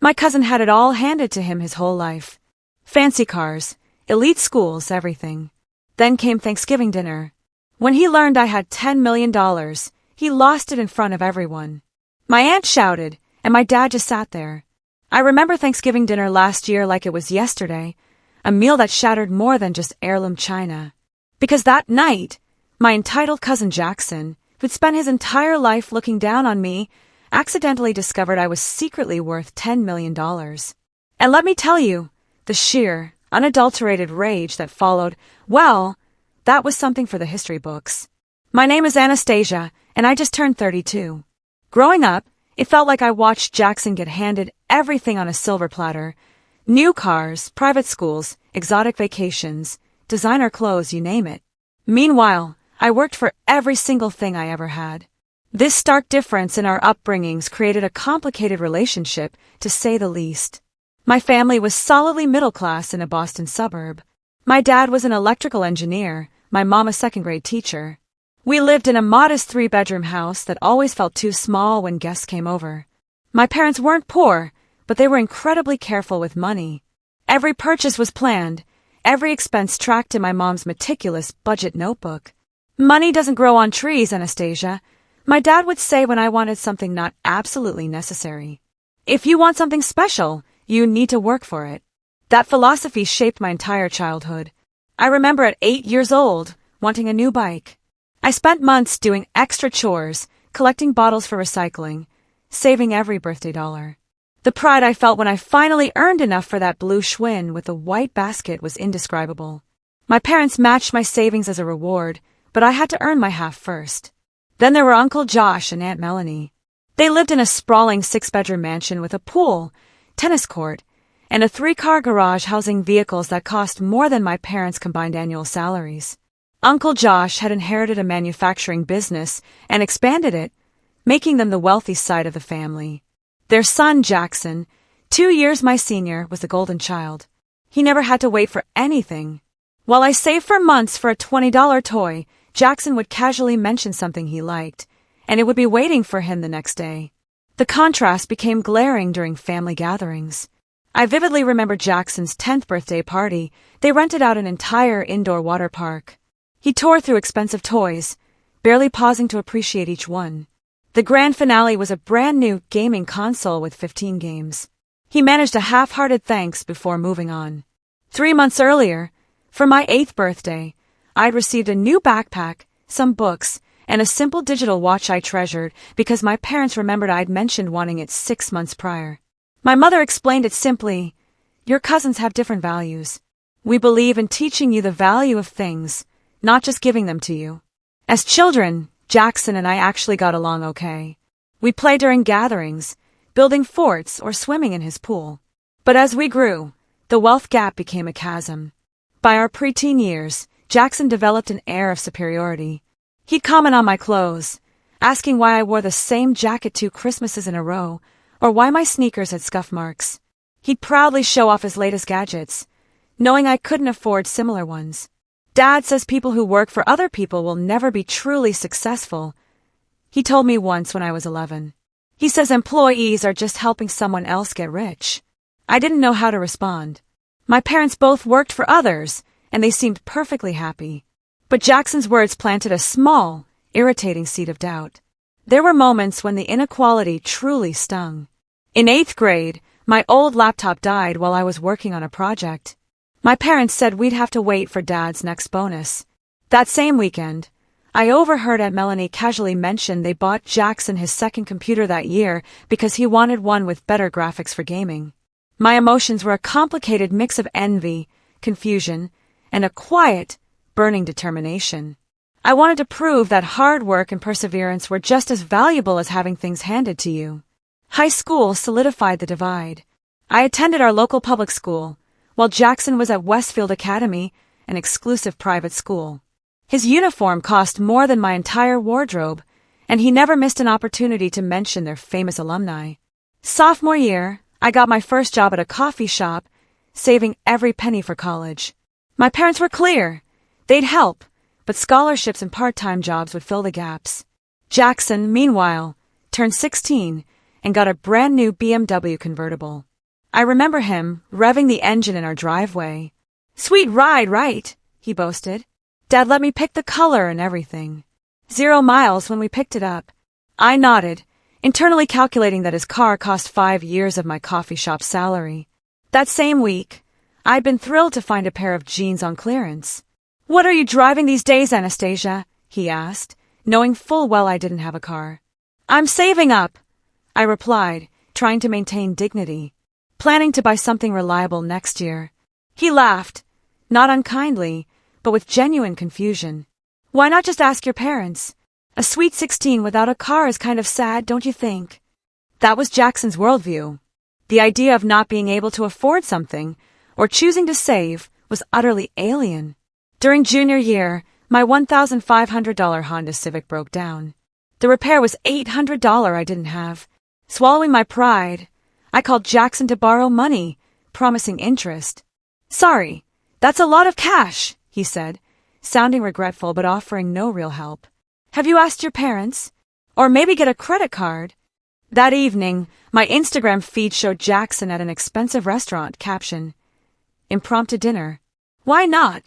My cousin had it all handed to him his whole life. Fancy cars, elite schools, everything. Then came Thanksgiving dinner. When he learned I had $10 million, he lost it in front of everyone. My aunt shouted, and my dad just sat there. I remember Thanksgiving dinner last year like it was yesterday, a meal that shattered more than just heirloom china. Because that night, my entitled cousin Jackson, who'd spent his entire life looking down on me, accidentally discovered I was secretly worth $10 million. And let me tell you, the sheer, unadulterated rage that followed, well, that was something for the history books. My name is Anastasia, and I just turned 32. Growing up, it felt like I watched Jackson get handed everything on a silver platter. New cars, private schools, exotic vacations, designer clothes, you name it. Meanwhile, I worked for every single thing I ever had. This stark difference in our upbringings created a complicated relationship, to say the least. My family was solidly middle class in a Boston suburb. My dad was an electrical engineer, my mom a second-grade teacher. We lived in a modest 3-bedroom house that always felt too small when guests came over. My parents weren't poor, but they were incredibly careful with money. Every purchase was planned, every expense tracked in my mom's meticulous budget notebook. Money doesn't grow on trees, Anastasia, my dad would say when I wanted something not absolutely necessary. If you want something special, you need to work for it. That philosophy shaped my entire childhood. I remember at 8 years old, wanting a new bike. I spent months doing extra chores, collecting bottles for recycling, saving every birthday dollar. The pride I felt when I finally earned enough for that blue Schwinn with the white basket was indescribable. My parents matched my savings as a reward, but I had to earn my half first. Then there were Uncle Josh and Aunt Melanie. They lived in a sprawling 6-bedroom mansion with a pool, tennis court, and a 3-car garage housing vehicles that cost more than my parents' combined annual salaries. Uncle Josh had inherited a manufacturing business and expanded it, making them the wealthy side of the family. Their son, Jackson, 2 years my senior, was the golden child. He never had to wait for anything. While I saved for months for a $20 toy, Jackson would casually mention something he liked, and it would be waiting for him the next day. The contrast became glaring during family gatherings. I vividly remember Jackson's 10th birthday party. They rented out an entire indoor water park. He tore through expensive toys, barely pausing to appreciate each one. The grand finale was a brand new gaming console with 15 games. He managed a half-hearted thanks before moving on. 3 months earlier, for my 8th birthday, I'd received a new backpack, some books, and a simple digital watch I treasured because my parents remembered I'd mentioned wanting it 6 months prior. My mother explained it simply, "Your cousins have different values. We believe in teaching you the value of things, not just giving them to you." As children, Jackson and I actually got along okay. We played during gatherings, building forts or swimming in his pool. But as we grew, the wealth gap became a chasm. By our preteen years, Jackson developed an air of superiority. He'd comment on my clothes, asking why I wore the same jacket 2 Christmases in a row, or why my sneakers had scuff marks. He'd proudly show off his latest gadgets, knowing I couldn't afford similar ones. Dad says people who work for other people will never be truly successful. He told me once when I was 11. He says employees are just helping someone else get rich. I didn't know how to respond. My parents both worked for others, and they seemed perfectly happy. But Jackson's words planted a small, irritating seed of doubt. There were moments when the inequality truly stung. In 8th grade, my old laptop died while I was working on a project. My parents said we'd have to wait for Dad's next bonus. That same weekend, I overheard Aunt Melanie casually mention they bought Jackson his second computer that year because he wanted one with better graphics for gaming. My emotions were a complicated mix of envy, confusion, and a quiet, burning determination. I wanted to prove that hard work and perseverance were just as valuable as having things handed to you. High school solidified the divide. I attended our local public school, while Jackson was at Westfield Academy, an exclusive private school. His uniform cost more than my entire wardrobe, and he never missed an opportunity to mention their famous alumni. Sophomore year, I got my first job at a coffee shop, saving every penny for college. My parents were clear. They'd help, but scholarships and part-time jobs would fill the gaps. Jackson, meanwhile, turned 16 and got a brand new BMW convertible. I remember him revving the engine in our driveway. "Sweet ride, right?" he boasted. "Dad let me pick the color and everything. 0 miles when we picked it up." I nodded, internally calculating that his car cost 5 years of my coffee shop salary. That same week, I'd been thrilled to find a pair of jeans on clearance. "What are you driving these days, Anastasia?" he asked, knowing full well I didn't have a car. "I'm saving up," I replied, trying to maintain dignity, planning to buy something reliable next year. He laughed, not unkindly, but with genuine confusion. "Why not just ask your parents? A sweet 16 without a car is kind of sad, don't you think?" That was Jackson's worldview. The idea of not being able to afford something, or choosing to save, was utterly alien. During junior year, my $1,500 Honda Civic broke down. The repair was $800 I didn't have. Swallowing my pride, I called Jackson to borrow money, promising interest. "Sorry, that's a lot of cash," he said, sounding regretful but offering no real help. "Have you asked your parents? Or maybe get a credit card?" That evening, my Instagram feed showed Jackson at an expensive restaurant, caption, "Impromptu dinner." Why not?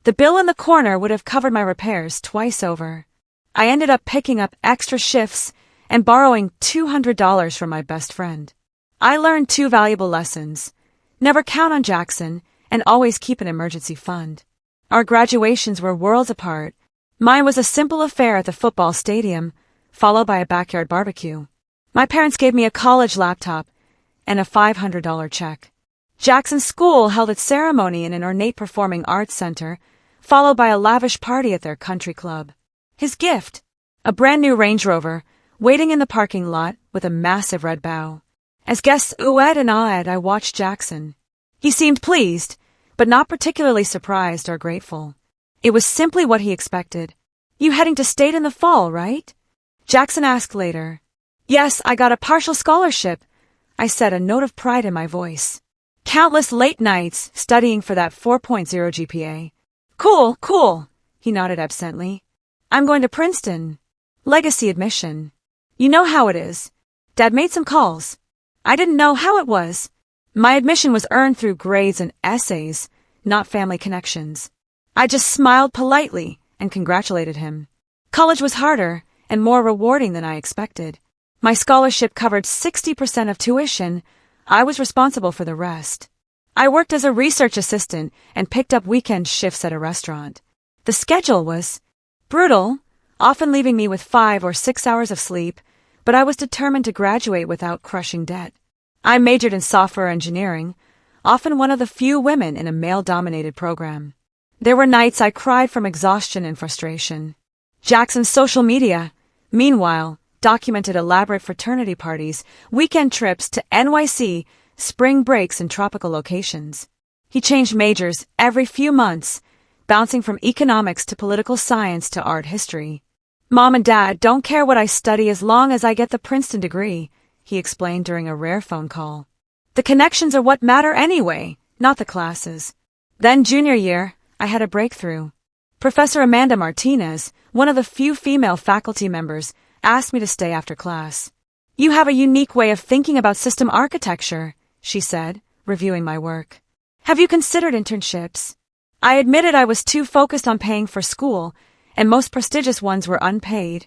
The bill in the corner would have covered my repairs twice over. I ended up picking up extra shifts and borrowing $200 from my best friend. I learned 2 valuable lessons. Never count on Jackson, and always keep an emergency fund. Our graduations were worlds apart. Mine was a simple affair at the football stadium, followed by a backyard barbecue. My parents gave me a college laptop and a $500 check. Jackson's school held its ceremony in an ornate performing arts center, followed by a lavish party at their country club. His gift, a brand new Range Rover, waiting in the parking lot with a massive red bow. As guests oohed and awed, I watched Jackson. He seemed pleased, but not particularly surprised or grateful. It was simply what he expected. "You heading to state in the fall, right?" Jackson asked later. "Yes, I got a partial scholarship," I said, a note of pride in my voice. "Countless late nights studying for that 4.0 GPA. Cool, he nodded absently. "I'm going to Princeton. Legacy admission. You know how it is. Dad made some calls." I didn't know how it was. My admission was earned through grades and essays, not family connections. I just smiled politely and congratulated him. College was harder and more rewarding than I expected. My scholarship covered 60% of tuition. I was responsible for the rest. I worked as a research assistant and picked up weekend shifts at a restaurant. The schedule was brutal, often leaving me with 5 or 6 hours of sleep, but I was determined to graduate without crushing debt. I majored in software engineering, often one of the few women in a male-dominated program. There were nights I cried from exhaustion and frustration. Jackson's social media, meanwhile, documented elaborate fraternity parties, weekend trips to NYC, spring breaks in tropical locations. He changed majors every few months, bouncing from economics to political science to art history. "Mom and Dad don't care what I study as long as I get the Princeton degree," he explained during a rare phone call. "The connections are what matter anyway, not the classes." Then junior year, I had a breakthrough. Professor Amanda Martinez, one of the few female faculty members, asked me to stay after class. "You have a unique way of thinking about system architecture," she said, reviewing my work. "Have you considered internships?" I admitted I was too focused on paying for school, and most prestigious ones were unpaid,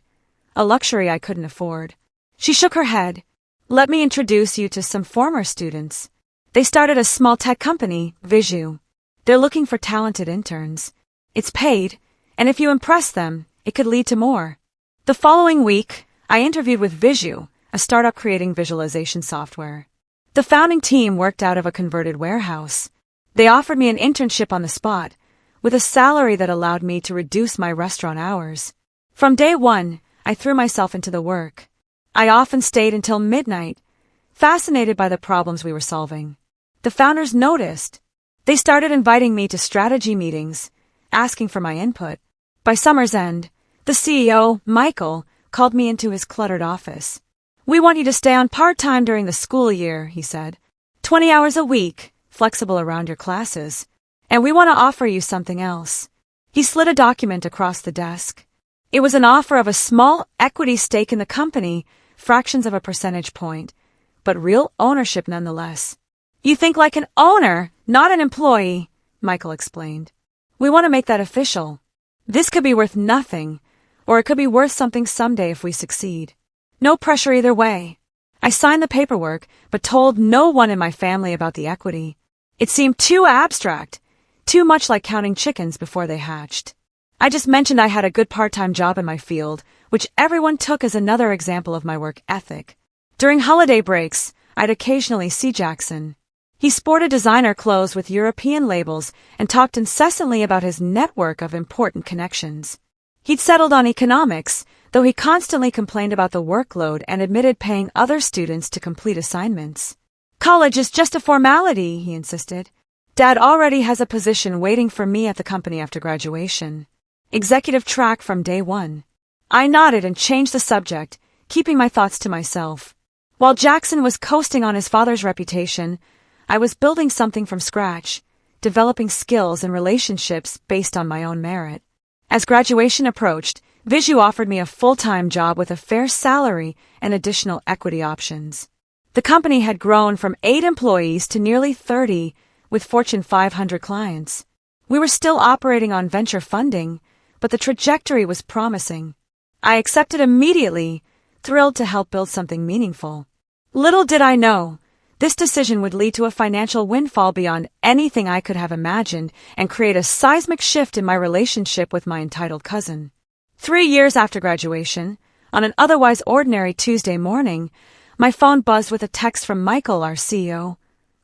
a luxury I couldn't afford. She shook her head. "Let me introduce you to some former students. They started a small tech company, Visu. They're looking for talented interns. It's paid, and if you impress them, it could lead to more." The following week, I interviewed with Visu, a startup creating visualization software. The founding team worked out of a converted warehouse. They offered me an internship on the spot, with a salary that allowed me to reduce my restaurant hours. From day one, I threw myself into the work. I often stayed until midnight, fascinated by the problems we were solving. The founders noticed. They started inviting me to strategy meetings, asking for my input. By summer's end, the CEO, Michael, called me into his cluttered office. "We want you to stay on part-time during the school year," he said. 20 hours a week, flexible around your classes. "And we want to offer you something else." He slid a document across the desk. It was an offer of a small equity stake in the company, fractions of a percentage point, but real ownership nonetheless. You think like an owner, not an employee, Michael explained. We want to make that official. This could be worth nothing, or it could be worth something someday if we succeed. No pressure either way. I signed the paperwork, but told no one in my family about the equity. It seemed too abstract, too much like counting chickens before they hatched. I just mentioned I had a good part-time job in my field, which everyone took as another example of my work ethic. During holiday breaks, I'd occasionally see Jackson. He sported designer clothes with European labels and talked incessantly about his network of important connections. He'd settled on economics, though he constantly complained about the workload and admitted paying other students to complete assignments. College is just a formality, he insisted. Dad already has a position waiting for me at the company after graduation. Executive track from day one. I nodded and changed the subject, keeping my thoughts to myself. While Jackson was coasting on his father's reputation, I was building something from scratch, developing skills and relationships based on my own merit. As graduation approached, Visu offered me a full-time job with a fair salary and additional equity options. The company had grown from 8 employees to nearly 30, with Fortune 500 clients. We were still operating on venture funding, but the trajectory was promising. I accepted immediately, thrilled to help build something meaningful. Little did I know, this decision would lead to a financial windfall beyond anything I could have imagined and create a seismic shift in my relationship with my entitled cousin. 3 years after graduation, on an otherwise ordinary Tuesday morning, my phone buzzed with a text from Michael, our CEO.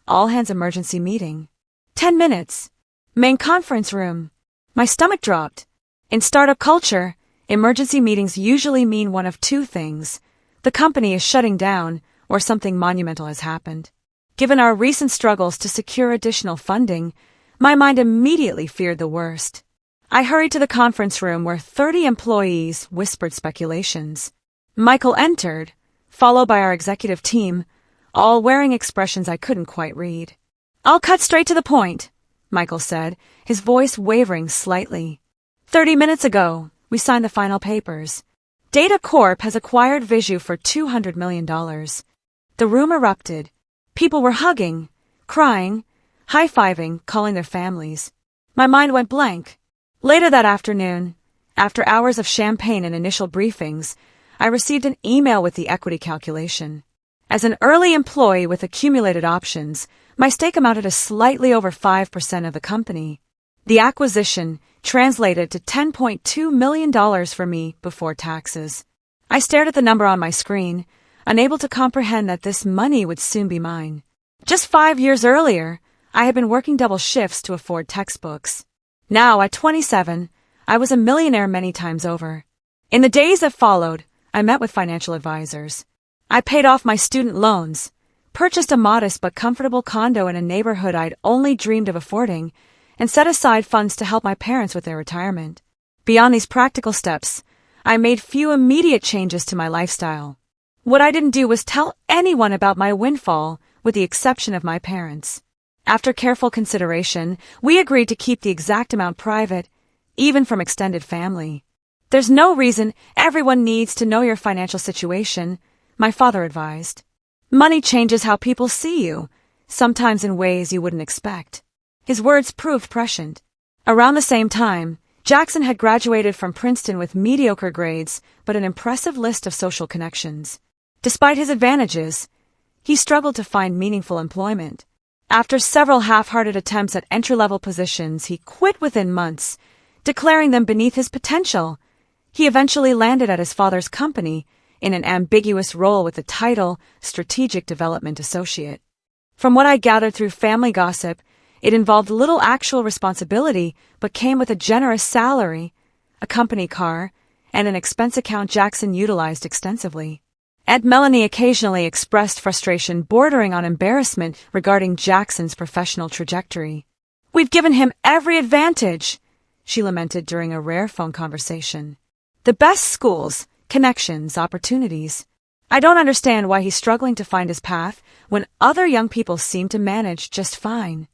All hands emergency meeting. 10 minutes. Main conference room. My stomach dropped. In startup culture, emergency meetings usually mean one of two things. The company is shutting down, or something monumental has happened. Given our recent struggles to secure additional funding, my mind immediately feared the worst. I hurried to the conference room where 30 employees whispered speculations. Michael entered, followed by our executive team, all wearing expressions I couldn't quite read. I'll cut straight to the point, Michael said, his voice wavering slightly. 30 minutes ago, we signed the final papers. Data Corp has acquired Visu for $200 million. The room erupted. People were hugging, crying, high-fiving, calling their families. My mind went blank. Later that afternoon, after hours of champagne and initial briefings, I received an email with the equity calculation. As an early employee with accumulated options, my stake amounted to slightly over 5% of the company. The acquisition translated to $10.2 million for me before taxes. I stared at the number on my screen, unable to comprehend that this money would soon be mine. Just 5 years earlier, I had been working double shifts to afford textbooks. Now, at 27, I was a millionaire many times over. In the days that followed, I met with financial advisors. I paid off my student loans, purchased a modest but comfortable condo in a neighborhood I'd only dreamed of affording, and set aside funds to help my parents with their retirement. Beyond these practical steps, I made few immediate changes to my lifestyle. What I didn't do was tell anyone about my windfall, with the exception of my parents. After careful consideration, we agreed to keep the exact amount private, even from extended family. There's no reason everyone needs to know your financial situation, my father advised. Money changes how people see you, sometimes in ways you wouldn't expect. His words proved prescient. Around the same time, Jackson had graduated from Princeton with mediocre grades but an impressive list of social connections. Despite his advantages, he struggled to find meaningful employment. After several half-hearted attempts at entry-level positions, he quit within months, declaring them beneath his potential. He eventually landed at his father's company in an ambiguous role with the title Strategic Development Associate. From what I gathered through family gossip, it involved little actual responsibility but came with a generous salary, a company car, and an expense account Jackson utilized extensively. Aunt Melanie occasionally expressed frustration bordering on embarrassment regarding Jackson's professional trajectory. "We've given him every advantage," she lamented during a rare phone conversation. "The best schools, connections, opportunities. I don't understand why he's struggling to find his path when other young people seem to manage just fine."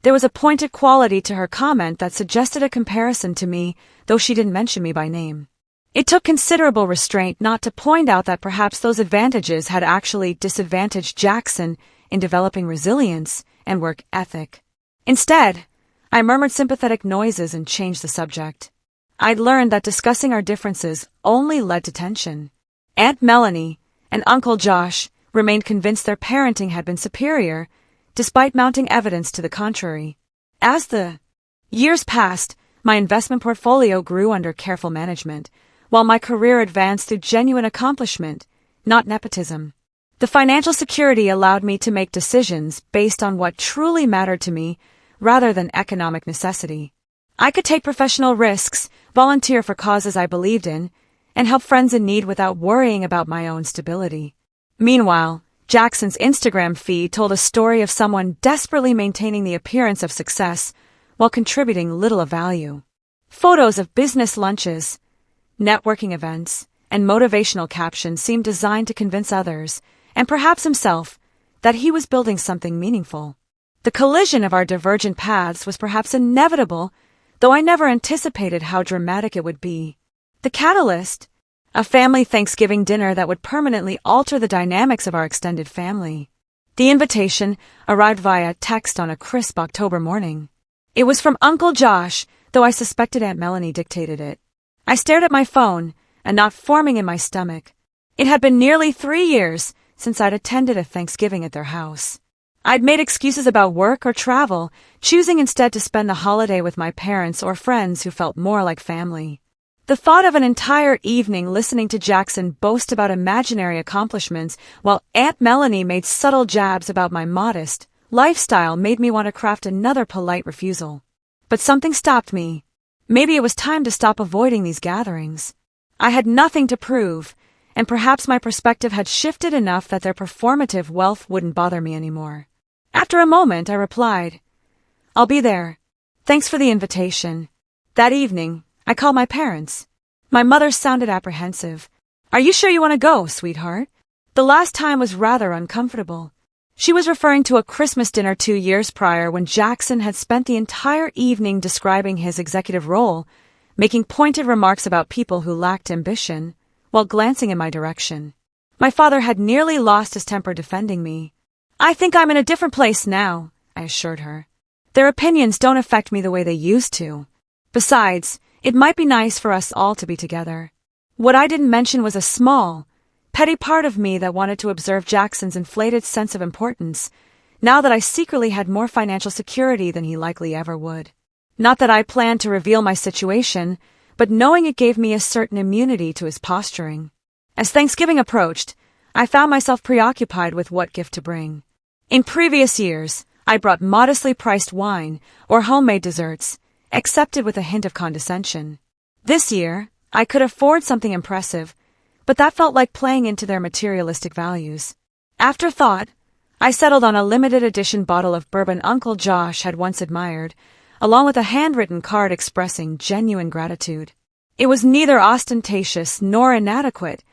There was a pointed quality to her comment that suggested a comparison to me, though she didn't mention me by name. It took considerable restraint not to point out that perhaps those advantages had actually disadvantaged Jackson in developing resilience and work ethic. Instead, I murmured sympathetic noises and changed the subject. I'd learned that discussing our differences only led to tension. Aunt Melanie and Uncle Josh remained convinced their parenting had been superior, despite mounting evidence to the contrary. As the years passed, my investment portfolio grew under careful management, while my career advanced through genuine accomplishment, not nepotism. The financial security allowed me to make decisions based on what truly mattered to me, rather than economic necessity. I could take professional risks, volunteer for causes I believed in, and help friends in need without worrying about my own stability. Meanwhile, Jackson's Instagram feed told a story of someone desperately maintaining the appearance of success while contributing little of value. Photos of business lunches, networking events, and motivational captions seemed designed to convince others, and perhaps himself, that he was building something meaningful. The collision of our divergent paths was perhaps inevitable, though I never anticipated how dramatic it would be. The catalyst? A family Thanksgiving dinner that would permanently alter the dynamics of our extended family. The invitation arrived via text on a crisp October morning. It was from Uncle Josh, though I suspected Aunt Melanie dictated it. I stared at my phone, a knot forming in my stomach. It had been nearly 3 years since I'd attended a Thanksgiving at their house. I'd made excuses about work or travel, choosing instead to spend the holiday with my parents or friends who felt more like family. The thought of an entire evening listening to Jackson boast about imaginary accomplishments while Aunt Melanie made subtle jabs about my modest lifestyle made me want to craft another polite refusal. But something stopped me. Maybe it was time to stop avoiding these gatherings. I had nothing to prove, and perhaps my perspective had shifted enough that their performative wealth wouldn't bother me anymore. After a moment, I replied, "I'll be there. Thanks for the invitation." That evening, I called my parents. My mother sounded apprehensive. "Are you sure you want to go, sweetheart?" The last time was rather uncomfortable. She was referring to a Christmas dinner 2 years prior when Jackson had spent the entire evening describing his executive role, making pointed remarks about people who lacked ambition, while glancing in my direction. My father had nearly lost his temper defending me. "I think I'm in a different place now," I assured her. "Their opinions don't affect me the way they used to. Besides, it might be nice for us all to be together." What I didn't mention was a small, petty part of me that wanted to observe Jackson's inflated sense of importance, now that I secretly had more financial security than he likely ever would. Not that I planned to reveal my situation, but knowing it gave me a certain immunity to his posturing. As Thanksgiving approached, I found myself preoccupied with what gift to bring. In previous years, I brought modestly priced wine or homemade desserts, accepted with a hint of condescension. This year, I could afford something impressive, but that felt like playing into their materialistic values. After thought, I settled on a limited edition bottle of bourbon Uncle Josh had once admired, along with a handwritten card expressing genuine gratitude. It was neither ostentatious nor inadequate,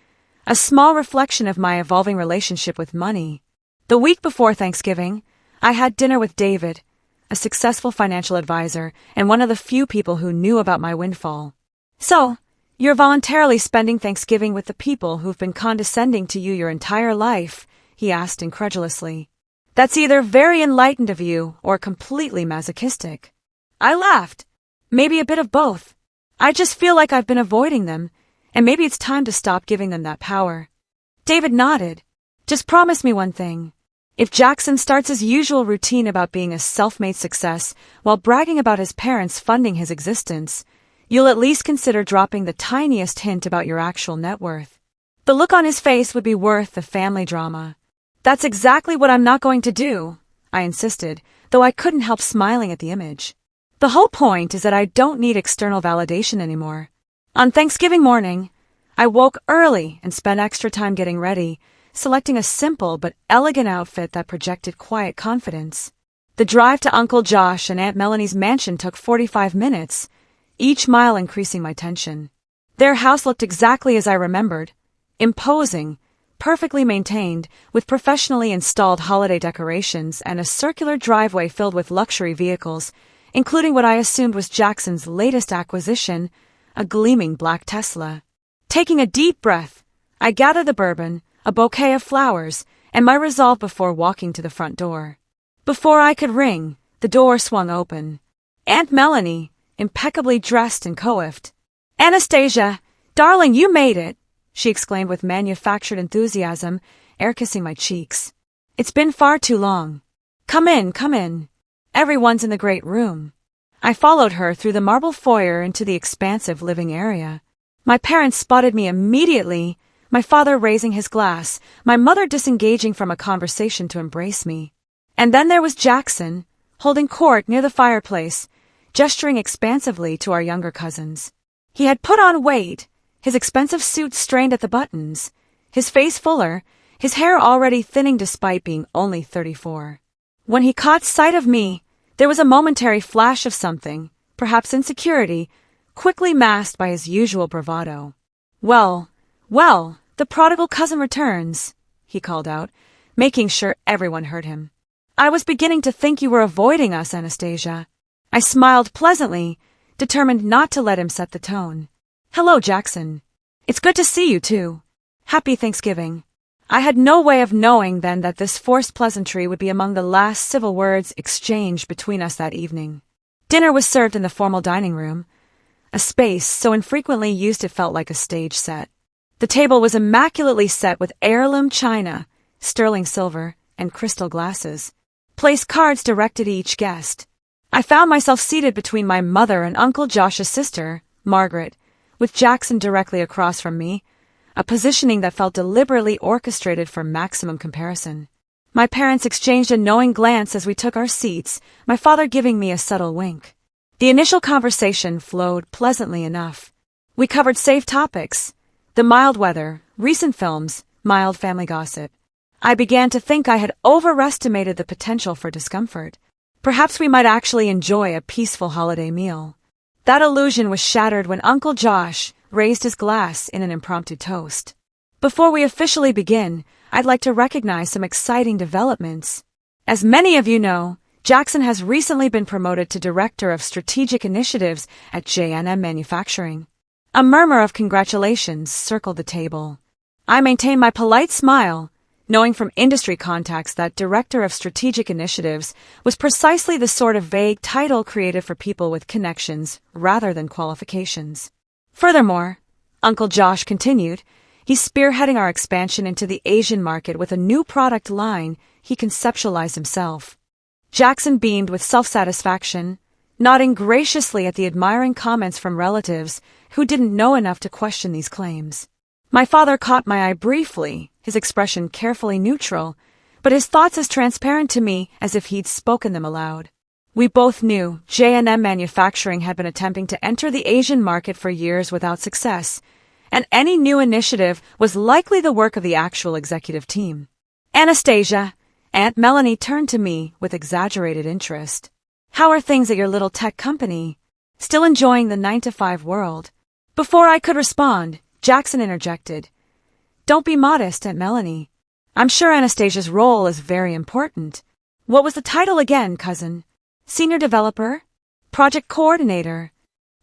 a small reflection of my evolving relationship with money. The week before Thanksgiving, I had dinner with David, a successful financial advisor and one of the few people who knew about my windfall. "So, you're voluntarily spending Thanksgiving with the people who've been condescending to you your entire life?" he asked incredulously. "That's either very enlightened of you or completely masochistic." I laughed. "Maybe a bit of both. I just feel like I've been avoiding them, and maybe it's time to stop giving them that power." David nodded. "Just promise me one thing. If Jackson starts his usual routine about being a self-made success while bragging about his parents funding his existence, you'll at least consider dropping the tiniest hint about your actual net worth. The look on his face would be worth the family drama." "That's exactly what I'm not going to do," I insisted, though I couldn't help smiling at the image. The whole point is that I don't need external validation anymore. On Thanksgiving morning, I woke early and spent extra time getting ready, selecting a simple but elegant outfit that projected quiet confidence. The drive to Uncle Josh and Aunt Melanie's mansion took 45 minutes, each mile increasing my tension. Their house looked exactly as I remembered, imposing, perfectly maintained, with professionally installed holiday decorations and a circular driveway filled with luxury vehicles, including what I assumed was Jackson's latest acquisition, a gleaming black Tesla. Taking a deep breath, I gathered the bourbon, a bouquet of flowers, and my resolve before walking to the front door. Before I could ring, the door swung open. Aunt Melanie, impeccably dressed and coiffed. "Anastasia, darling, you made it!" she exclaimed with manufactured enthusiasm, air-kissing my cheeks. "It's been far too long. Come in, come in. Everyone's in the great room." I followed her through the marble foyer into the expansive living area. My parents spotted me immediately, my father raising his glass, my mother disengaging from a conversation to embrace me. And then there was Jackson, holding court near the fireplace, gesturing expansively to our younger cousins. He had put on weight, his expensive suit strained at the buttons, his face fuller, his hair already thinning despite being only 34. When he caught sight of me, there was a momentary flash of something, perhaps insecurity, quickly masked by his usual bravado. Well, the prodigal cousin returns," he called out, making sure everyone heard him. "I was beginning to think you were avoiding us, Anastasia." I smiled pleasantly, determined not to let him set the tone. "Hello, Jackson. It's good to see you, too. Happy Thanksgiving." I had no way of knowing then that this forced pleasantry would be among the last civil words exchanged between us that evening. Dinner was served in the formal dining room, a space so infrequently used it felt like a stage set. The table was immaculately set with heirloom china, sterling silver, and crystal glasses. Placed cards directed to each guest. I found myself seated between my mother and Uncle Josh's sister, Margaret, with Jackson directly across from me, a positioning that felt deliberately orchestrated for maximum comparison. My parents exchanged a knowing glance as we took our seats, my father giving me a subtle wink. The initial conversation flowed pleasantly enough. We covered safe topics, the mild weather, recent films, mild family gossip. I began to think I had overestimated the potential for discomfort. Perhaps we might actually enjoy a peaceful holiday meal. That illusion was shattered when Uncle Josh raised his glass in an impromptu toast. Before we officially begin, I'd like to recognize some exciting developments. As many of you know, Jackson has recently been promoted to Director of Strategic Initiatives at J&M Manufacturing. A murmur of congratulations circled the table. I maintained my polite smile, knowing from industry contacts that Director of Strategic Initiatives was precisely the sort of vague title created for people with connections rather than qualifications. Furthermore, Uncle Josh continued, he's spearheading our expansion into the Asian market with a new product line he conceptualized himself. Jackson beamed with self-satisfaction, nodding graciously at the admiring comments from relatives who didn't know enough to question these claims. My father caught my eye briefly, his expression carefully neutral, but his thoughts as transparent to me as if he'd spoken them aloud. We both knew J&M Manufacturing had been attempting to enter the Asian market for years without success, and any new initiative was likely the work of the actual executive team. "Anastasia," Aunt Melanie turned to me with exaggerated interest. "How are things at your little tech company? Still enjoying the 9-to-5 world?" Before I could respond, Jackson interjected. "Don't be modest, Aunt Melanie. I'm sure Anastasia's role is very important. What was the title again, cousin? Senior developer? Project coordinator?"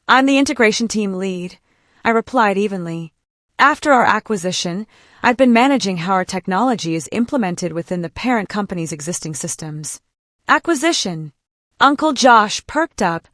"I'm the integration team lead," I replied evenly. After our acquisition, I'd been managing how our technology is implemented within the parent company's existing systems. Acquisition. Uncle Josh perked up,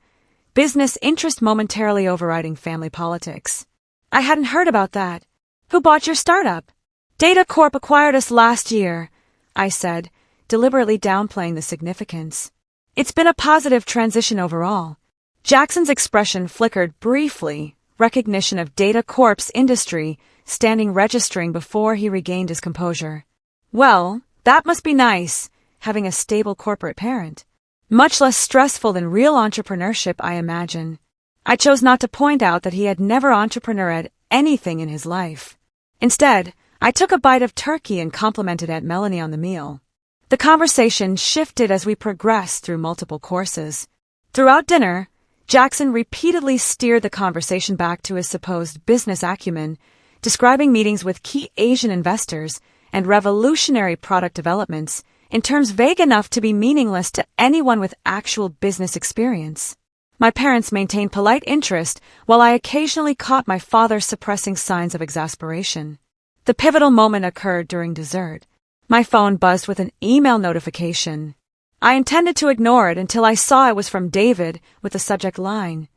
business interest momentarily overriding family politics. "I hadn't heard about that. Who bought your startup?" "Data Corp acquired us last year," I said, deliberately downplaying the significance. "It's been a positive transition overall." Jackson's expression flickered briefly, recognition of Data Corp's industry standing registering before he regained his composure. "Well, that must be nice, having a stable corporate parent. Much less stressful than real entrepreneurship, I imagine." I chose not to point out that he had never entrepreneured anything in his life. Instead, I took a bite of turkey and complimented Aunt Melanie on the meal. The conversation shifted as we progressed through multiple courses. Throughout dinner, Jackson repeatedly steered the conversation back to his supposed business acumen, describing meetings with key Asian investors and revolutionary product developments in terms vague enough to be meaningless to anyone with actual business experience. My parents maintained polite interest while I occasionally caught my father suppressing signs of exasperation. The pivotal moment occurred during dessert. My phone buzzed with an email notification. I intended to ignore it until I saw it was from David with the subject line,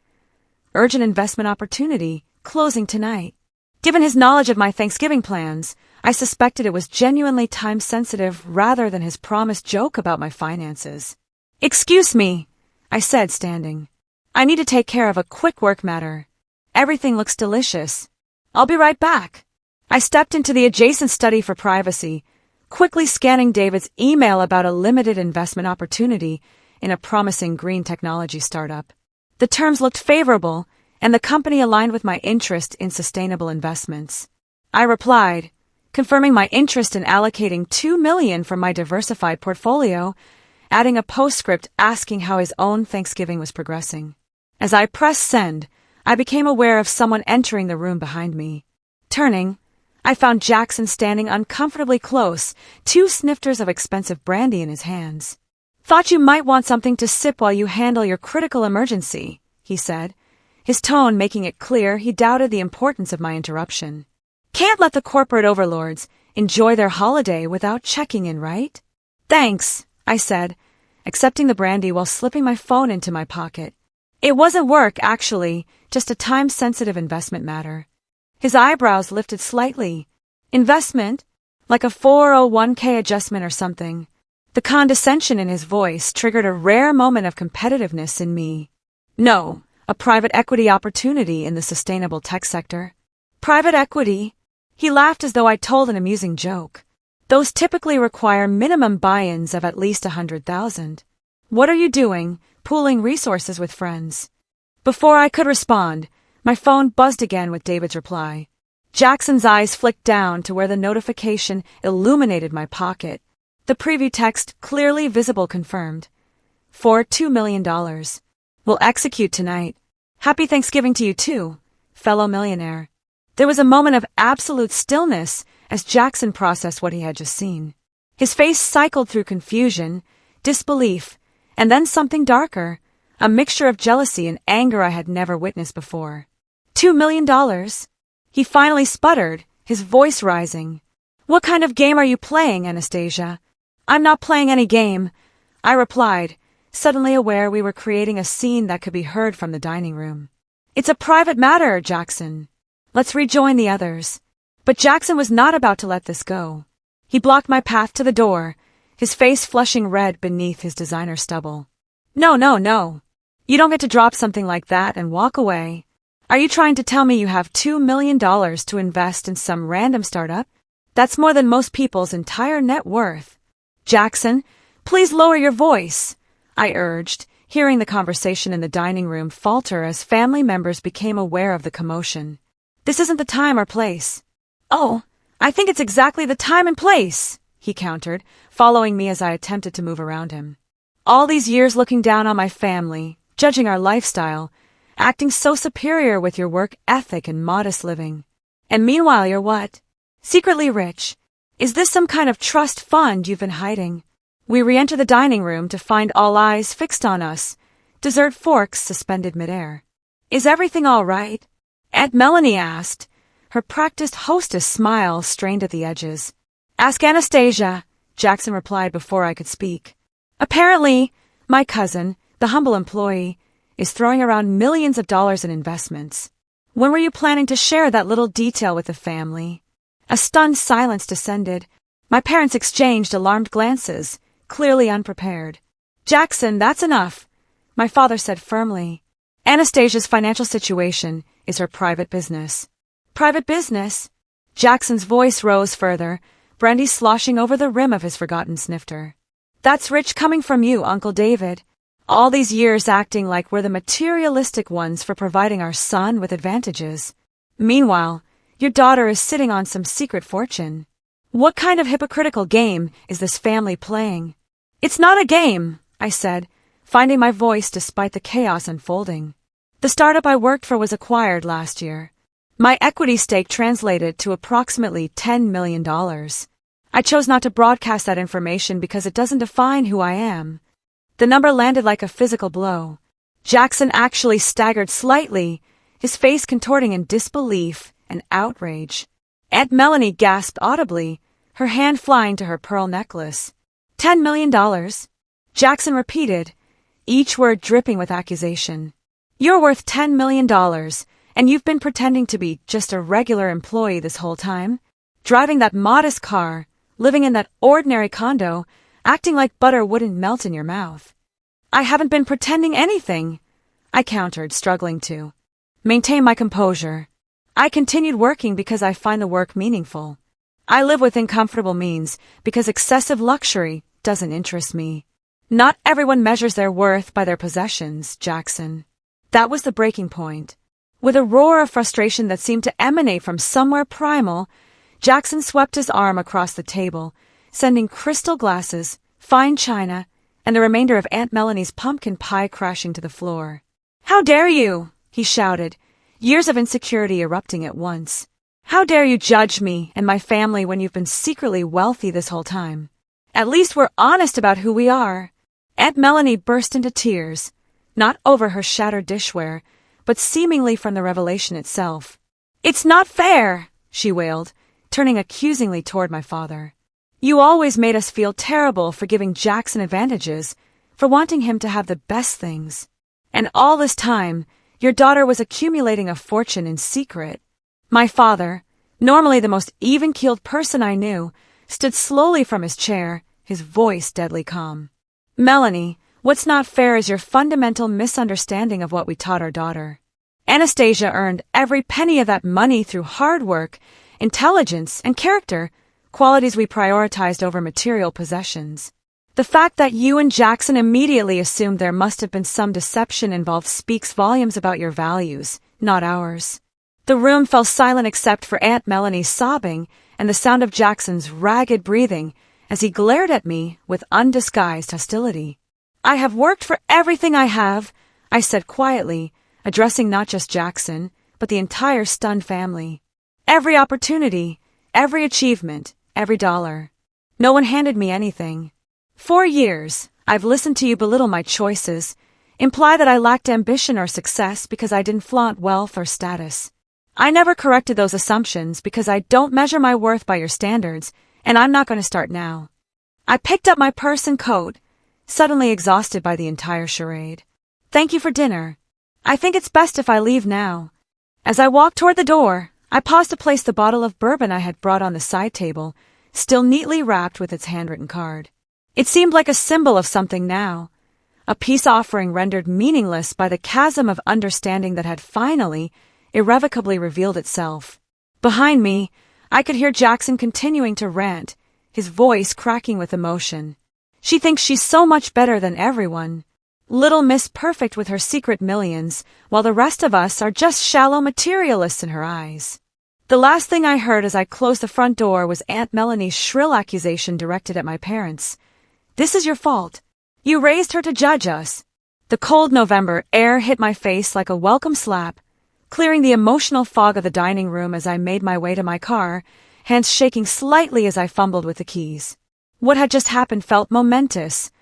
"Urgent investment opportunity, closing tonight." Given his knowledge of my Thanksgiving plans, I suspected it was genuinely time-sensitive rather than his promised joke about my finances. "Excuse me," I said, standing. "I need to take care of a quick work matter. Everything looks delicious. I'll be right back." I stepped into the adjacent study for privacy, quickly scanning David's email about a limited investment opportunity in a promising green technology startup. The terms looked favorable, and the company aligned with my interest in sustainable investments. I replied, confirming my interest in allocating $2 million from my diversified portfolio, adding a postscript asking how his own Thanksgiving was progressing. As I pressed send, I became aware of someone entering the room behind me. Turning, I found Jackson standing uncomfortably close, 2 snifters of expensive brandy in his hands. "Thought you might want something to sip while you handle your critical emergency," he said, his tone making it clear he doubted the importance of my interruption. "Can't let the corporate overlords enjoy their holiday without checking in, right?" "Thanks," I said, accepting the brandy while slipping my phone into my pocket. "It wasn't work, actually, just a time-sensitive investment matter." His eyebrows lifted slightly. "Investment? Like a 401k adjustment or something?" The condescension in his voice triggered a rare moment of competitiveness in me. "No, a private equity opportunity in the sustainable tech sector." "Private equity?" He laughed as though I told an amusing joke. "Those typically require minimum buy-ins of at least 100,000. What are you doing, pooling resources with friends?" Before I could respond, my phone buzzed again with David's reply. Jackson's eyes flicked down to where the notification illuminated my pocket. The preview text, clearly visible, confirmed. "For $2 million. We'll execute tonight. Happy Thanksgiving to you too, fellow millionaire." There was a moment of absolute stillness as Jackson processed what he had just seen. His face cycled through confusion, disbelief, and then something darker, a mixture of jealousy and anger I had never witnessed before. $2 million? He finally sputtered, his voice rising. "What kind of game are you playing, Anastasia?" "I'm not playing any game," I replied, suddenly aware we were creating a scene that could be heard from the dining room. "It's a private matter, Jackson. Let's rejoin the others." But Jackson was not about to let this go. He blocked my path to the door, his face flushing red beneath his designer stubble. No. You don't get to drop something like that and walk away. Are you trying to tell me you have $2 million to invest in some random startup? That's more than most people's entire net worth. "Jackson, please lower your voice," I urged, hearing the conversation in the dining room falter as family members became aware of the commotion. "This isn't the time or place." "Oh, I think it's exactly the time and place," he countered, following me as I attempted to move around him. "All these years looking down on my family, judging our lifestyle, acting so superior with your work ethic and modest living. And meanwhile you're what? Secretly rich. Is this some kind of trust fund you've been hiding?" We re-enter the dining room to find all eyes fixed on us, dessert forks suspended midair. "Is everything all right?" Aunt Melanie asked, her practiced hostess smile strained at the edges. "Ask Anastasia," Jackson replied before I could speak. "Apparently, my cousin, the humble employee, is throwing around millions of dollars in investments. When were you planning to share that little detail with the family?" A stunned silence descended. My parents exchanged alarmed glances, clearly unprepared. "Jackson, that's enough," my father said firmly. "Anastasia's financial situation is her private business." "Private business?" Jackson's voice rose further, brandy sloshing over the rim of his forgotten snifter. "That's rich coming from you, Uncle David. All these years acting like we're the materialistic ones for providing our son with advantages. Meanwhile, your daughter is sitting on some secret fortune. What kind of hypocritical game is this family playing?" "It's not a game," I said, finding my voice despite the chaos unfolding. "The startup I worked for was acquired last year. My equity stake translated to approximately $10 million. I chose not to broadcast that information because it doesn't define who I am." The number landed like a physical blow. Jackson actually staggered slightly, his face contorting in disbelief and outrage. Aunt Melanie gasped audibly, her hand flying to her pearl necklace. $10 million? Jackson repeated, each word dripping with accusation. You're worth $10 million, and you've been pretending to be just a regular employee this whole time? Driving that modest car, living in that ordinary condo, acting like butter wouldn't melt in your mouth. I haven't been pretending anything, I countered, struggling to maintain my composure. I continued working because I find the work meaningful. I live within comfortable means because excessive luxury doesn't interest me. Not everyone measures their worth by their possessions, Jackson. That was the breaking point. With a roar of frustration that seemed to emanate from somewhere primal, Jackson swept his arm across the table, sending crystal glasses, fine china, and the remainder of Aunt Melanie's pumpkin pie crashing to the floor. How dare you? He shouted, years of insecurity erupting at once. How dare you judge me and my family when you've been secretly wealthy this whole time? At least we're honest about who we are. Aunt Melanie burst into tears, not over her shattered dishware, but seemingly from the revelation itself. It's not fair, she wailed, turning accusingly toward my father. You always made us feel terrible for giving Jackson advantages, for wanting him to have the best things. And all this time, your daughter was accumulating a fortune in secret. My father, normally the most even-keeled person I knew, stood slowly from his chair, his voice deadly calm. Melanie, what's not fair is your fundamental misunderstanding of what we taught our daughter. Anastasia earned every penny of that money through hard work, intelligence, and character, qualities we prioritized over material possessions. The fact that you and Jackson immediately assumed there must have been some deception involved speaks volumes about your values, not ours. The room fell silent except for Aunt Melanie's sobbing and the sound of Jackson's ragged breathing as he glared at me with undisguised hostility. I have worked for everything I have, I said quietly, addressing not just Jackson, but the entire stunned family. Every opportunity, every achievement, every dollar. No one handed me anything. 4 years, I've listened to you belittle my choices, imply that I lacked ambition or success because I didn't flaunt wealth or status. I never corrected those assumptions because I don't measure my worth by your standards, and I'm not going to start now. I picked up my purse and coat, suddenly exhausted by the entire charade. Thank you for dinner. I think it's best if I leave now. As I walked toward the door, I paused to place the bottle of bourbon I had brought on the side table, still neatly wrapped with its handwritten card. It seemed like a symbol of something now, a peace offering rendered meaningless by the chasm of understanding that had finally, irrevocably revealed itself. Behind me, I could hear Jackson continuing to rant, his voice cracking with emotion. She thinks she's so much better than everyone. Little Miss Perfect with her secret millions, while the rest of us are just shallow materialists in her eyes. The last thing I heard as I closed the front door was Aunt Melanie's shrill accusation directed at my parents. This is your fault. You raised her to judge us. The cold November air hit my face like a welcome slap, clearing the emotional fog of the dining room as I made my way to my car, hands shaking slightly as I fumbled with the keys. What had just happened felt momentous,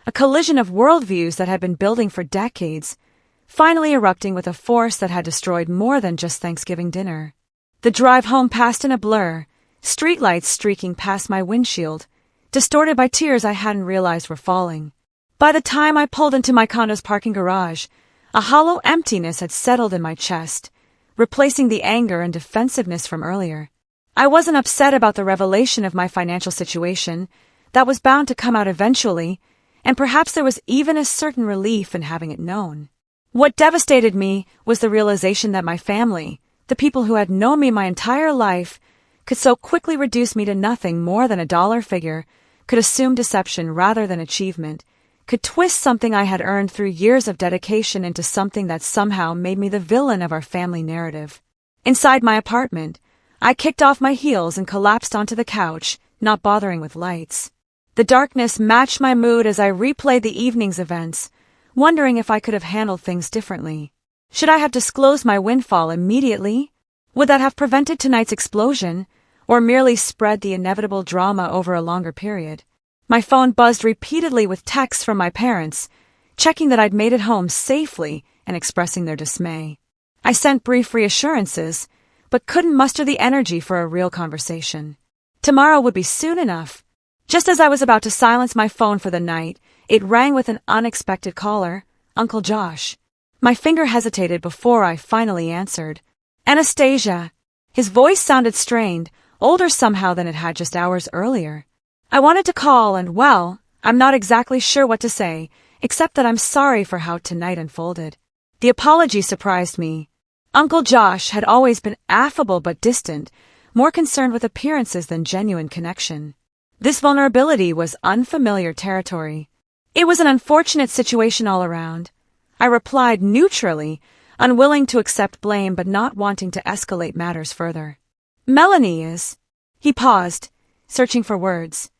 a collision of worldviews that had been building for decades, finally erupting with a force that had destroyed more than just Thanksgiving dinner. The drive home passed in a blur, streetlights streaking past my windshield, distorted by tears I hadn't realized were falling. By the time I pulled into my condo's parking garage, a hollow emptiness had settled in my chest, replacing the anger and defensiveness from earlier. I wasn't upset about the revelation of my financial situation. That was bound to come out eventually, and perhaps there was even a certain relief in having it known. What devastated me was the realization that my family, the people who had known me my entire life, could so quickly reduce me to nothing more than a dollar figure, could assume deception rather than achievement, could twist something I had earned through years of dedication into something that somehow made me the villain of our family narrative. Inside my apartment, I kicked off my heels and collapsed onto the couch, not bothering with lights. The darkness matched my mood as I replayed the evening's events, wondering if I could have handled things differently. Should I have disclosed my windfall immediately? Would that have prevented tonight's explosion, or merely spread the inevitable drama over a longer period? My phone buzzed repeatedly with texts from my parents, checking that I'd made it home safely and expressing their dismay. I sent brief reassurances, but couldn't muster the energy for a real conversation. Tomorrow would be soon enough. Just as I was about to silence my phone for the night, it rang with an unexpected caller, Uncle Josh. My finger hesitated before I finally answered. Anastasia. His voice sounded strained, older somehow than it had just hours earlier. I wanted to call and, well, I'm not exactly sure what to say, except that I'm sorry for how tonight unfolded. The apology surprised me. Uncle Josh had always been affable but distant, more concerned with appearances than genuine connection. This vulnerability was unfamiliar territory. It was an unfortunate situation all around. I replied neutrally, unwilling to accept blame but not wanting to escalate matters further. Melanie is. He paused, searching for words.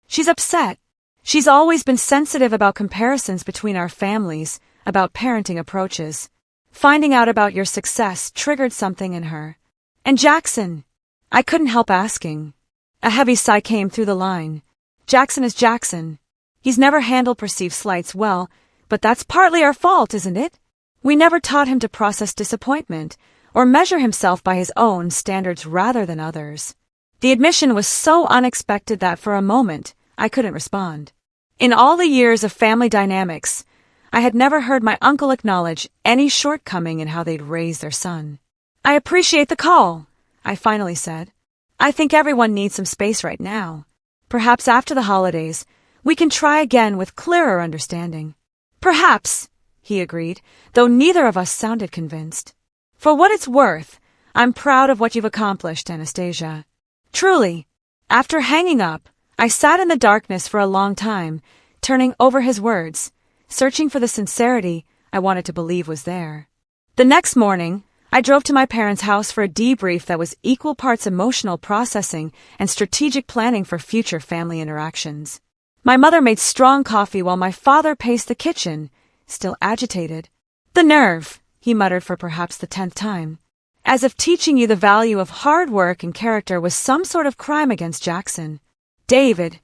She's upset. She's always been sensitive about comparisons between our families, about parenting approaches. Finding out about your success triggered something in her. And Jackson. I couldn't help asking. A heavy sigh came through the line. Jackson is Jackson. He's never handled perceived slights well, but that's partly our fault, isn't it? We never taught him to process disappointment, or measure himself by his own standards rather than others. The admission was so unexpected that for a moment, I couldn't respond. In all the years of family dynamics, I had never heard my uncle acknowledge any shortcoming in how they'd raised their son. I appreciate the call, I finally said. I think everyone needs some space right now. Perhaps after the holidays, we can try again with clearer understanding. Perhaps, he agreed, though neither of us sounded convinced. For what it's worth, I'm proud of what you've accomplished, Anastasia. Truly. After hanging up, I sat in the darkness for a long time, turning over his words, searching for the sincerity I wanted to believe was there. The next morning, I drove to my parents' house for a debrief that was equal parts emotional processing and strategic planning for future family interactions. My mother made strong coffee while my father paced the kitchen, still agitated. The nerve, he muttered for perhaps the 10th time. As if teaching you the value of hard work and character was some sort of crime against Jackson. David,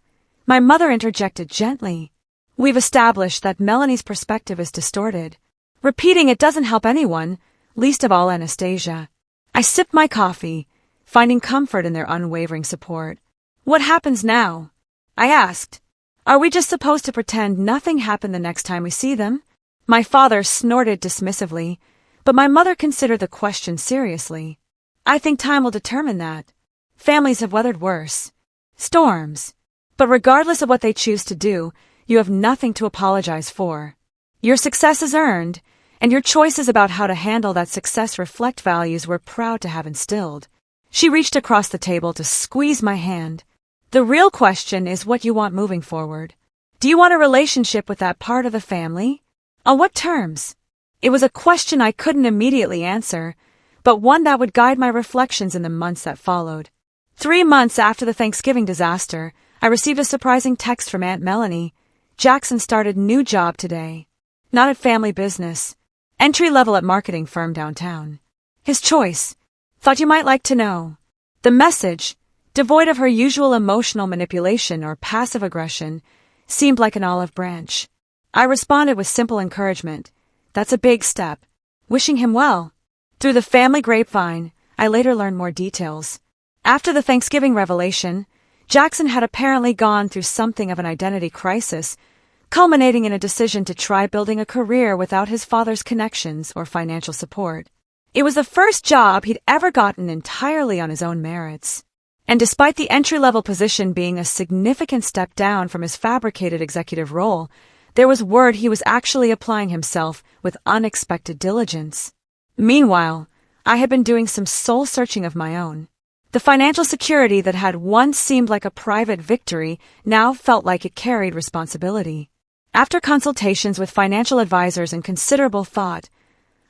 my mother interjected gently. We've established that Melanie's perspective is distorted. Repeating it doesn't help anyone, least of all Anastasia. I sipped my coffee, finding comfort in their unwavering support. What happens now? I asked. Are we just supposed to pretend nothing happened the next time we see them? My father snorted dismissively, but my mother considered the question seriously. I think time will determine that. Families have weathered worse. Storms. But regardless of what they choose to do, you have nothing to apologize for. Your success is earned, and your choices about how to handle that success reflect values we're proud to have instilled. She reached across the table to squeeze my hand. The real question is what you want moving forward. Do you want a relationship with that part of the family? On what terms? It was a question I couldn't immediately answer, but one that would guide my reflections in the months that followed. 3 months after the Thanksgiving disaster, I received a surprising text from Aunt Melanie. Jackson started new job today. Not at family business. Entry level at marketing firm downtown. His choice. Thought you might like to know. The message, devoid of her usual emotional manipulation or passive aggression, seemed like an olive branch. I responded with simple encouragement. That's a big step. Wishing him well. Through the family grapevine, I later learned more details. After the Thanksgiving revelation, Jackson had apparently gone through something of an identity crisis, culminating in a decision to try building a career without his father's connections or financial support. It was the first job he'd ever gotten entirely on his own merits. And despite the entry-level position being a significant step down from his fabricated executive role, there was word he was actually applying himself with unexpected diligence. Meanwhile, I had been doing some soul-searching of my own. The financial security that had once seemed like a private victory now felt like it carried responsibility. After consultations with financial advisors and considerable thought,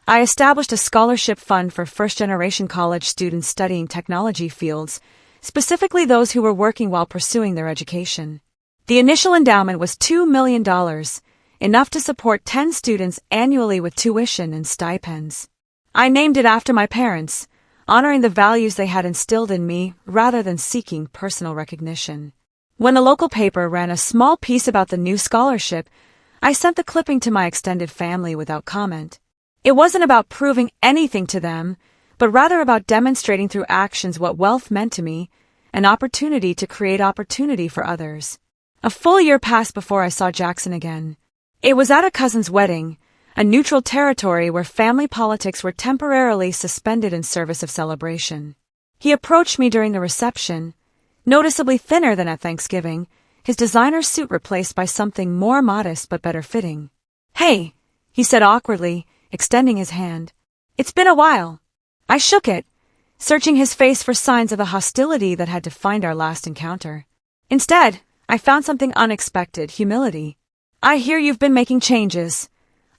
I established a scholarship fund for first-generation college students studying technology fields, specifically those who were working while pursuing their education. The initial endowment was $2 million, enough to support 10 students annually with tuition and stipends. I named it after my parents, honoring the values they had instilled in me rather than seeking personal recognition. When a local paper ran a small piece about the new scholarship, I sent the clipping to my extended family without comment. It wasn't about proving anything to them, but rather about demonstrating through actions what wealth meant to me, an opportunity to create opportunity for others. A full year passed before I saw Jackson again. It was at a cousin's wedding, a neutral territory where family politics were temporarily suspended in service of celebration. He approached me during the reception, noticeably thinner than at Thanksgiving, his designer suit replaced by something more modest but better fitting. "Hey," he said awkwardly, extending his hand. "It's been a while." I shook it, searching his face for signs of the hostility that had defined our last encounter. Instead, I found something unexpected: humility. "I hear you've been making changes,"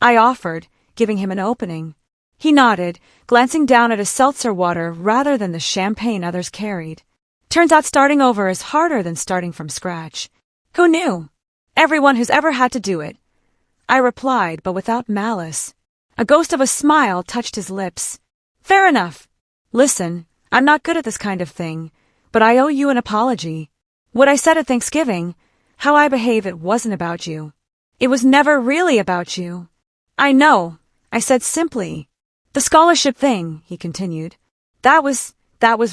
I offered, giving him an opening. He nodded, glancing down at his seltzer water rather than the champagne others carried. "Turns out starting over is harder than starting from scratch." "Who knew?" "Everyone who's ever had to do it," I replied, but without malice. A ghost of a smile touched his lips. "Fair enough. Listen, I'm not good at this kind of thing, but I owe you an apology. What I said at Thanksgiving, how I behave, it wasn't about you. It was never really about you." "I know," I said simply. "The scholarship thing," he continued. That was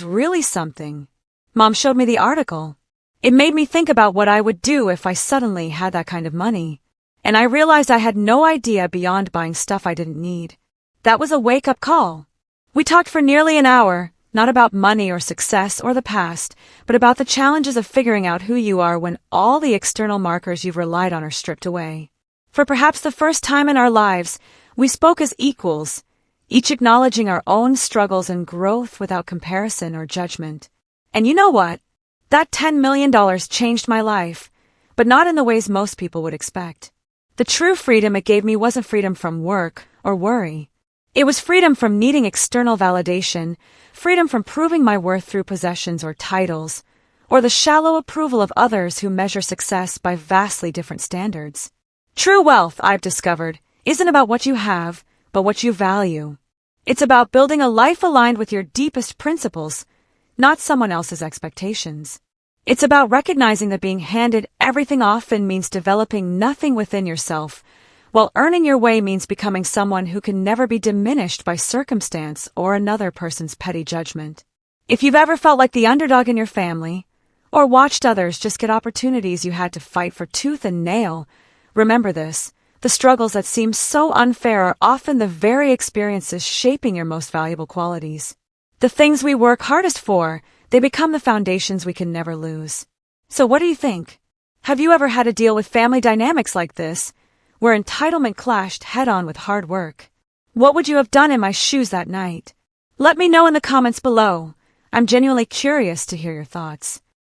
really something. Mom showed me the article. It made me think about what I would do if I suddenly had that kind of money. And I realized I had no idea beyond buying stuff I didn't need. That was a wake-up call. We talked for nearly an hour, not about money or success or the past, but about the challenges of figuring out who you are when all the external markers you've relied on are stripped away. For perhaps the first time in our lives, we spoke as equals, each acknowledging our own struggles and growth without comparison or judgment. And you know what? That $10 million changed my life, but not in the ways most people would expect. The true freedom it gave me wasn't freedom from work or worry. It was freedom from needing external validation, freedom from proving my worth through possessions or titles, or the shallow approval of others who measure success by vastly different standards. True wealth, I've discovered, isn't about what you have, but what you value. It's about building a life aligned with your deepest principles, not someone else's expectations. It's about recognizing that being handed everything often means developing nothing within yourself, while earning your way means becoming someone who can never be diminished by circumstance or another person's petty judgment. If you've ever felt like the underdog in your family, or watched others just get opportunities you had to fight for tooth and nail, remember this: the struggles that seem so unfair are often the very experiences shaping your most valuable qualities. The things we work hardest for, they become the foundations we can never lose. So what do you think? Have you ever had to deal with family dynamics like this, where entitlement clashed head-on with hard work? What would you have done in my shoes that night? Let me know in the comments below. I'm genuinely curious to hear your thoughts.